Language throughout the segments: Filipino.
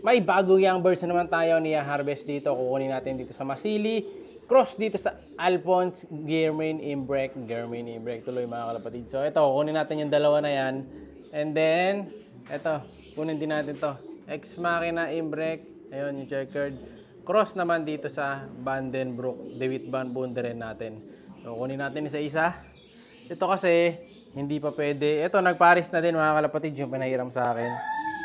May bagong young birds na naman tayo ni harvest dito. Kukunin natin dito sa Masili. Cross dito sa Alphonse Germain Imbrek. Tuloy mga kalapatid. So ito, kukunin natin yung dalawa na yan. And then, ito, kunin din natin to. Ex Machina Imbrek. Ayun, yung checkered. Cross naman dito sa Vandenbroek. Dewitt Van Bunderen natin. So kunin natin isa-isa. Ito kasi, hindi pa pwede. Ito, nagparis na din mga kalapatid. Yung pinahiram sa akin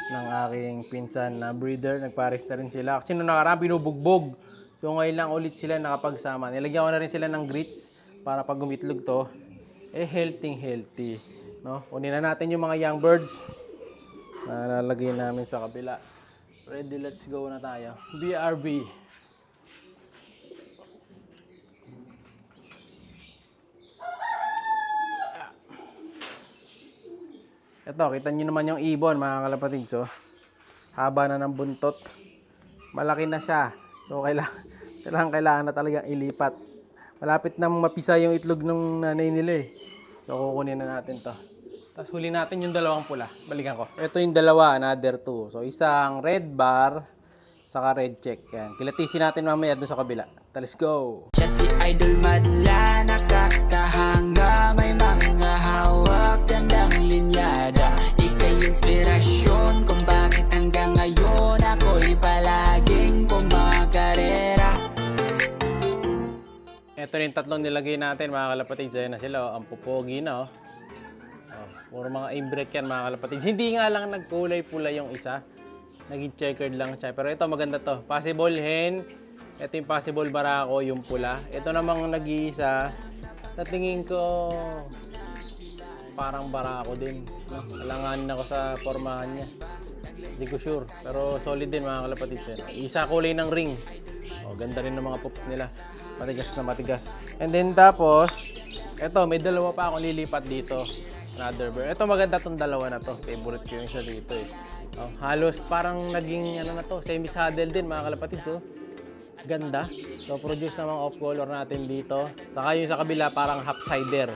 ng aking pinsan na breeder. Nagparis na rin sila. Kasi nung nakaraan, binubugbog. So ngayon lang ulit sila nakapagsama. Nilagyan ko na rin sila ng grits para pag gumitlog to, healthy. No? Kunin na natin yung mga young birds na lalagay namin sa kabila. Ready, let's go na tayo. BRB. Ito, kita nyo naman yung ibon mga kalapatid. So, haba na ng buntot. Malaki na siya. So, kailangan na talaga ilipat. Malapit nang mapisa yung itlog ng nanay nila eh. So, kukunin na natin to. Tapos huli natin yung dalawang pula. Balikan ko. Ito yung dalawa, another two. So, isang red bar, saka red check. Yan. Kilatisin natin mamaya doon sa kabila. Let's go! Siya si Idol Madla, nakakahanga, may mga hawak, gandang linyada. Ika'y inspirasyon kung bakit hanggang ngayon ako'y palaging kumakarera. Ito rin tatlong nilagay natin mga kalapatid. So, yan na sila. Ang pupogi na oh. Puro mga imbrek yan mga kalapatid. Hindi nga lang nagkulay pula yung isa. Naging checkered lang siya. Pero ito maganda to. Possible hen. Ito yung possible barako, yung pula. Ito namang nag-iisa. Sa tingin ko, parang barako din. No? Alanganin ako sa formahan niya. Hindi ko sure. Pero solid din mga kalapatid. Isa kulay ng ring. Ganda rin ng mga pups nila. Matigas na matigas. And then tapos, ito may dalawa pa akong lilipat dito. Another bird. Ito maganda tong dalawa na to. Favorite ko yung isa dito eh. Halos parang naging ano na to, semi-saddle din mga kalapatid. So, ganda. So, produce namang off-color natin dito. Saka yung sa kabila parang half-sider.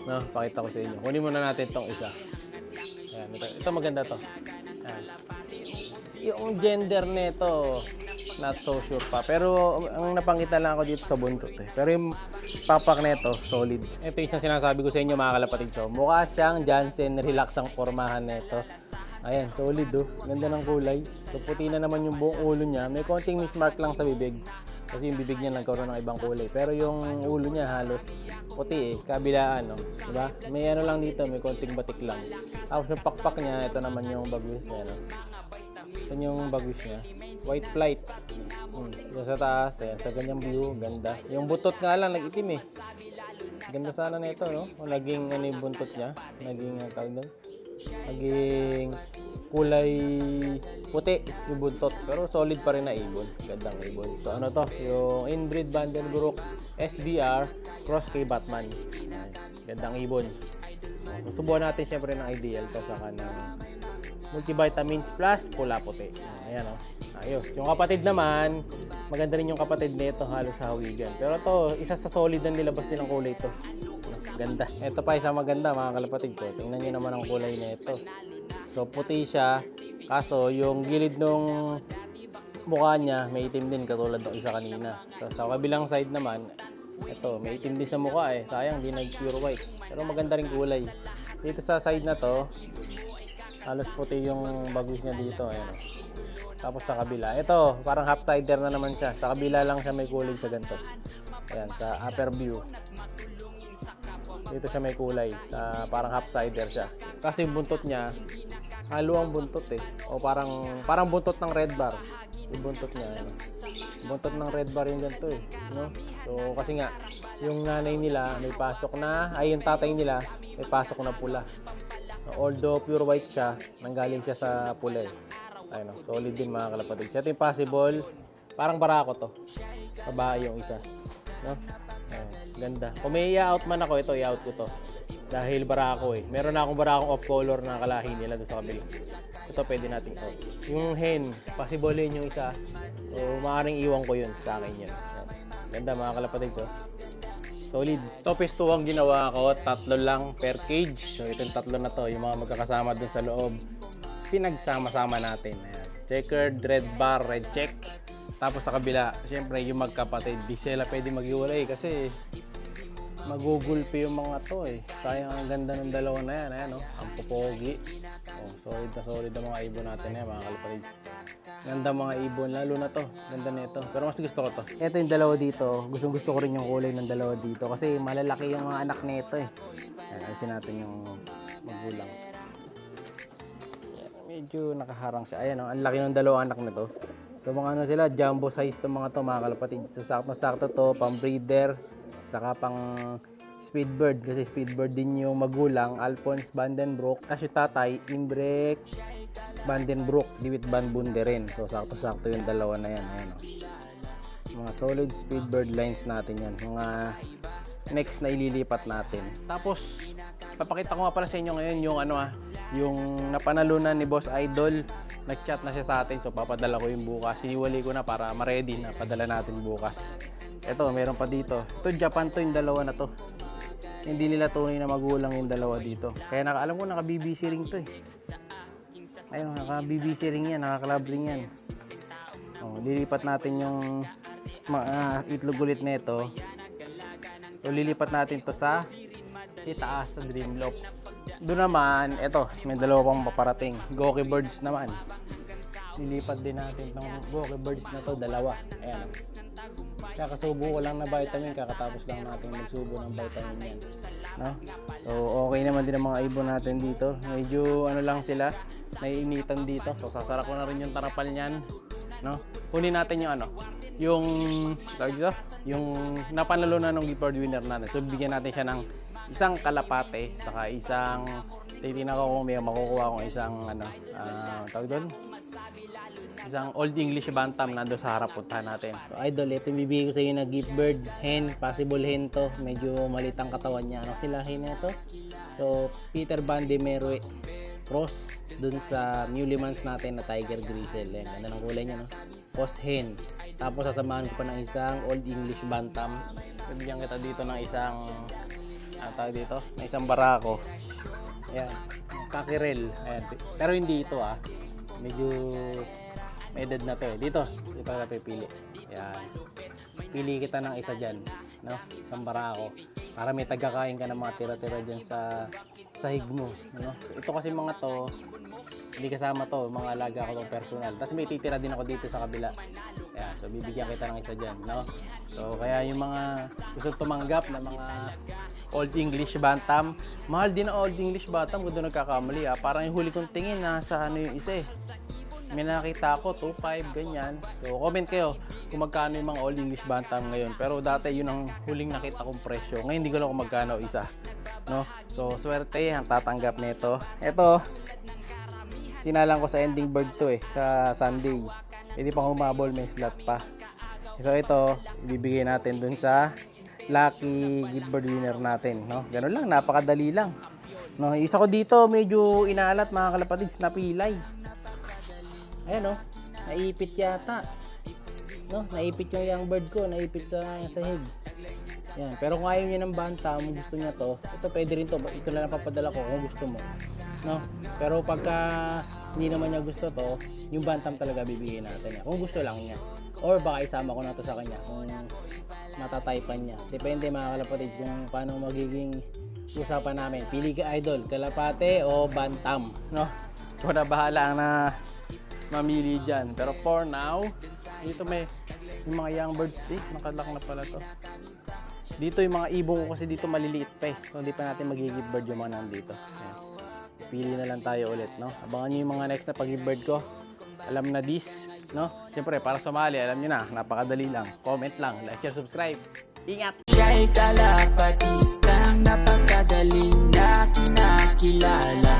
No, pakita ko sa inyo. Kunin muna natin tong isa. Ayan, ito maganda to. Ayan. Yung gender nito, not so sure pa. Pero ang napangita lang ako dito sa buntot eh. Pero yung papak nito, solid. Ito yung isang sinasabi ko sa inyo mga kalapatid. So, mukha siyang Jansen, relax ang formahan nito. Ayan, solid oh. Ganda ng kulay. So, puti na naman yung buong ulo niya. May konting mismark lang sa bibig. Kasi yung bibig niya nagkaroon ng ibang kulay. Pero yung ulo niya halos puti eh. Kabilaan, no? Diba? May ano lang dito, may konting batik lang. Tapos yung pakpak niya, ito naman yung bagwis niya, no? Ito yung bagwis niya. White flight. Ito sa taas, ayan. Sa ganyang view, ganda. Yung butot nga lang, nag-itim eh. Ganda sana na ito, no? O naging ano yung buntot niya. Naging, tawag doon? Naging kulay puti yung buntot. Pero solid pa rin na ibon. Gandang ibon. So ano to? Yung inbreed Vandenbroek SBR cross kay Batman. Gandang ibon. Subukan natin syempre ng ideal to saka ng multivitamins plus pula puti. Ayan o. Ayos. Yung kapatid naman, maganda rin yung kapatid nito halos hawigan. Pero to, isa sa solid na nilabas din ang kulay to. Ganda. Ito pa isang maganda mga kalapatid. So, tingnan nyo naman ang kulay nito. So, puti siya. Kaso, yung gilid ng mukha niya, may itim din katulad ng isa kanina. So, sa kabilang side naman, ito, may itim din sa mukha eh. Sayang, di nag-pure white. Pero maganda rin kulay. Dito sa side na to, halos puti yung bagwis niya dito. Ayan. Tapos sa kabila. Ito, parang half-sider na naman siya. Sa kabila lang siya may kulay sa ganito. Ayan, sa upper view. Dito siya may kulay, parang half-sider siya. Kasi yung buntot niya, halo ang buntot eh. O parang buntot ng red bar. Yung buntot niya, ano. Buntot ng red bar yung ganito eh. No? So kasi nga, yung nanay nila may pasok na, yung tatay nila may pasok na pula. So, although pure white siya, nanggaling siya sa pula eh. Ayun, solid din mga kalapatid. So ito yung possible, parang barako to. Babae yung isa. No? Ganda. Kung may i-out man ako, ito i-out ko to. Dahil barako eh. Meron na akong barakong off-color na kalahi nila doon sa kabila. Ito pwede nating out. Yung hen, possible yun yung isa. So, maaaring iwan ko yun sa akin yun. Ganda mga kalapatid. So, solid. Ito pesto ang ginawa ko. 3 lang per cage. So, itong 3 na to. Yung mga magkakasama doon sa loob. Pinagsama-sama natin. Ayan. checkered, red bar, red check. Tapos sa kabila, syempre yung magkapatid, di sila pwede maghiwalay kasi magugulpi yung mga to eh. Sayang ang ganda ng dalawa na yan, ayan oh. Ang popogi. Oh, solid na solid ang mga ibon natin yan, mga kalapatids. Ganda mga ibon, lalo na to. Ganda na ito. Pero mas gusto ko to. Ito yung dalawa dito. Gusto ko rin yung kulay ng dalawa dito kasi malalaki yung mga anak nito eh. Ayan, alisin natin yung magulang. Ayan, medyo nakaharang siya. Ayan, oh, ang laki ng dalawang anak nito. So mga ano sila, jumbo size itong mga to, mga kalapatids. So sakto-sakto to, pang breeder, saka pang speedbird. Kasi speedbird din yung magulang, Alphonse Vandenbroek. Kasi tatay, Imbrek Vandenbroek, Diwit Van Bunde rin. So sakto-sakto yung dalawa na yan. Ayan, oh. Mga solid speedbird lines natin yan. Mga next na ililipat natin. Tapos, papakita ko nga pala sa inyo ngayon yung yung napanalunan ni Boss Idol. Nag-chat na siya sa atin, so papadala ko yung bukas. Hiniwali ko na para ma-ready na padala natin bukas. Ito, meron pa dito. Ito, Japan to, yung dalawa na to. Hindi nila tunay na magulang yung dalawa dito. Kaya alam ko, naka-BBC ring to eh. Ayun, naka-BBC ring yan, naka-club ring yan. Oh, lilipat natin yung itlog ulit nito. So, lilipat natin to sa itaas sa Dreamloft. Doon naman, eto, may dalawa pang paparating. Goki Birds naman. Lilipat din natin ng Goki Birds na to, dalawa. Ayan. Kakasubo ko lang na vitamin, kakatapos lang natin magsubo ng vitamin yan. No? So, okay naman din ang mga ibon natin dito. Medyo lang sila, naiinitan dito. So, sasara ko na rin yung tarapal niyan. No? Kunin natin yung yung napanalo na ng gift award winner natin. So, bigyan natin siya ng isang kalapate, saka isang, titignan ko kung may makukuha akong isang, tawag doon? Isang Old English Bantam nando sa harap, puntahan natin. So, Idol, ito yung bibigay ko sa iyo na gift bird, hen, possible hen to. Medyo malitang katawan niya. Ano sila hen na ito? So, Peter Van de Merwe cross dun sa Newlymans natin na Tiger Grizzle. Ayan, ganda ng kulay niya, no? Cross hen. Tapos sasamahan ko pa ng isang Old English Bantam. Bibigyan kita dito ng isang tawag dito, na isang barako. Ayan, kakirel. Ayan. Pero hindi ito medyo may edad na to eh. Dito na pipili. Ayan. Pili kita ng isa dyan, no? Isang barako. Para may tagakain ka ng mga tira-tira dyan sa sahig mo, no? So, ito kasi mga to, hindi kasama to, mga alaga ko itong personal. Tapos may titira din ako dito sa kabila. Ayan, so bibigyan kita ng isa dyan, no? So kaya yung mga gusto tumanggap na mga Old English Bantam, mahal din ang Old English Bantam kung doon nagkakamali Parang yung huli kong tingin nasa yung isa eh. May nakita ako 2.5 ganyan. So comment kayo kung magkano yung mga Old English Bantam ngayon. Pero dati yun ang huling nakita kong presyo. Ngayon hindi ko lang kung magkano isa, no? So swerte ang tatanggap nito. Ito, sinalang ko sa ending bird to sa Sunday. Hindi pang humabol, may slot pa. So ito, ibibigay natin dun sa lucky gift bird winner natin, no? Ganun lang, napakadali lang. No, isa ko dito medyo inaalat mga kalapatids, napilay. Ayan, no? Naipit yata. No, naipit yung young bird ko, naipit sa sahig. Yan, pero kung ayaw niya ng bantam, gusto niya to, ito pwede rin to. Ito lang napapadala ko kung gusto mo. No? Pero pagka hindi naman niya gusto to, yung bantam talaga bibigyan natin. Kung gusto lang niya. Or baka isama ko na to sa kanya kung matataypan niya. Depende mga kalapatids kung paano magiging usapan namin. Pili ka Idol, kalapate o bantam. No? Kung na bahala na mamili dyan. Pero for now, dito may yung mga young birds nakalak na pala to. Dito yung mga ibong ko kasi dito maliliit pa So hindi pa natin mag-give bird yung mga nandito. Ayan. Pili na lang tayo ulit, no? Abangan nyo yung mga next na pag-give bird ko. Alam na this, no? Siyempre, para sumali, alam nyo na, napakadali lang. Comment lang, like, share, subscribe. Ingat! Siya'y kalapatistang napakagaling na kinakilala.